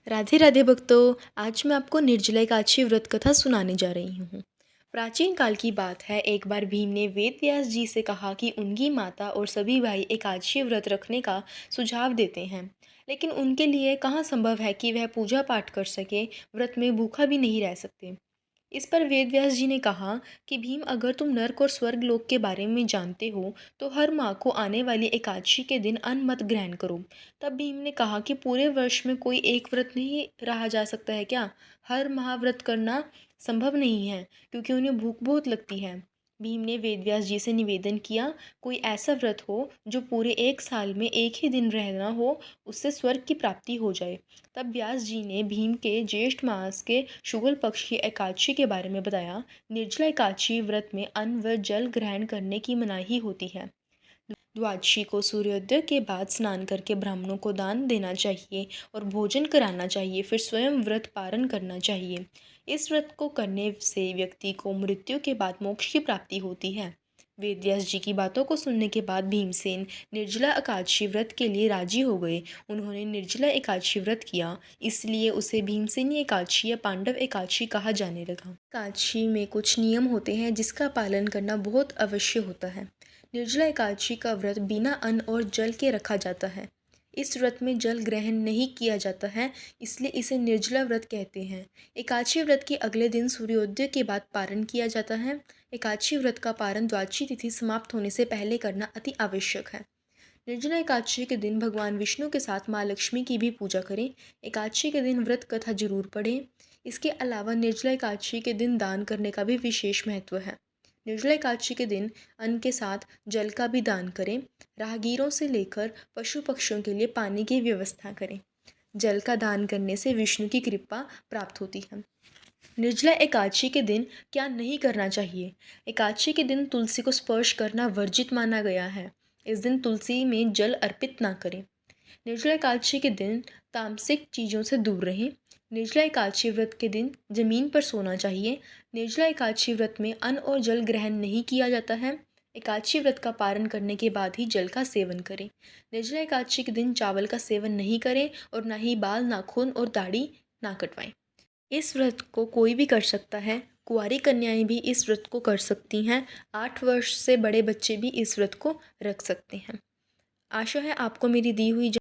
राधे राधे भक्तों। आज मैं आपको निर्जला एकादशी व्रत कथा सुनाने जा रही हूँ। प्राचीन काल की बात है। एक बार भीम ने वेद व्यास जी से कहा कि उनकी माता और सभी भाई एकादशी व्रत रखने का सुझाव देते हैं, लेकिन उनके लिए कहाँ संभव है कि वह पूजा पाठ कर सके, व्रत में भूखा भी नहीं रह सकते। इस पर वेद व्यास जी ने कहा कि भीम, अगर तुम नर्क और स्वर्ग लोक के बारे में जानते हो तो हर माह को आने वाली एकादशी के दिन अन्न मत ग्रहण करो। तब भीम ने कहा कि पूरे वर्ष में कोई एक व्रत नहीं रहा जा सकता है क्या? हर महाव्रत करना संभव नहीं है, क्योंकि उन्हें भूख बहुत लगती है। भीम ने वेदव्यास जी से निवेदन किया, कोई ऐसा व्रत हो जो पूरे एक साल में एक ही दिन रहना हो, उससे स्वर्ग की प्राप्ति हो जाए। तब व्यास जी ने भीम के ज्येष्ठ मास के शुक्ल पक्ष की एकादशी के बारे में बताया। निर्जला एकादशी व्रत में अन्न व जल ग्रहण करने की मनाही होती है। द्वादशी को सूर्योदय के बाद स्नान करके ब्राह्मणों को दान देना चाहिए और भोजन कराना चाहिए, फिर स्वयं व्रत पारण करना चाहिए। इस व्रत को करने से व्यक्ति को मृत्यु के बाद मोक्ष की प्राप्ति होती है। वेदव्यास जी की बातों को सुनने के बाद भीमसेन निर्जला एकादशी व्रत के लिए राजी हो गए। उन्होंने निर्जला एकादशी व्रत किया, इसलिए उसे भीमसेनी एकादशी या पांडव एकादशी कहा जाने लगा। एकादशी में कुछ नियम होते हैं जिसका पालन करना बहुत अवश्य होता है। निर्जला एकादशी का व्रत बिना अन्न और जल के रखा जाता है। इस व्रत में जल ग्रहण नहीं किया जाता है, इसलिए इसे निर्जला व्रत कहते हैं। एकादशी व्रत के अगले दिन सूर्योदय के बाद पारण किया जाता है। एकादशी व्रत का पारण द्वादशी तिथि समाप्त होने से पहले करना अति आवश्यक है। निर्जला एकादशी के दिन भगवान विष्णु के साथ माँ लक्ष्मी की भी पूजा करें। एकादशी के दिन व्रत कथा जरूर पढ़ें। इसके अलावा निर्जला एकादशी के दिन दान करने का भी विशेष महत्व है। निर्जला एकादशी के दिन अन्न के साथ जल का भी दान करें। राहगीरों से लेकर पशु पक्षियों के लिए पानी की व्यवस्था करें। जल का दान करने से विष्णु की कृपा प्राप्त होती है। निर्जला एकादशी के दिन क्या नहीं करना चाहिए? एकादशी के दिन तुलसी को स्पर्श करना वर्जित माना गया है। इस दिन तुलसी में जल अर्पित ना करें। निर्जला एकादशी के दिन तामसिक चीज़ों से दूर रहें। निर्जला एकादशी व्रत के दिन जमीन पर सोना चाहिए। निर्जला एकादशी व्रत में अन्न और जल ग्रहण नहीं किया जाता है। एकादशी व्रत का पारण करने के बाद ही जल का सेवन करें। निर्जला एकादशी के दिन चावल का सेवन नहीं करें और ना ही बाल, नाखून और दाढ़ी ना कटवाएं। इस व्रत को कोई भी कर सकता है। कुंवारी कन्याएं भी इस व्रत को कर सकती हैं। 8 वर्ष से बड़े बच्चे भी इस व्रत को रख सकते हैं। आशा है आपको मेरी दी हुई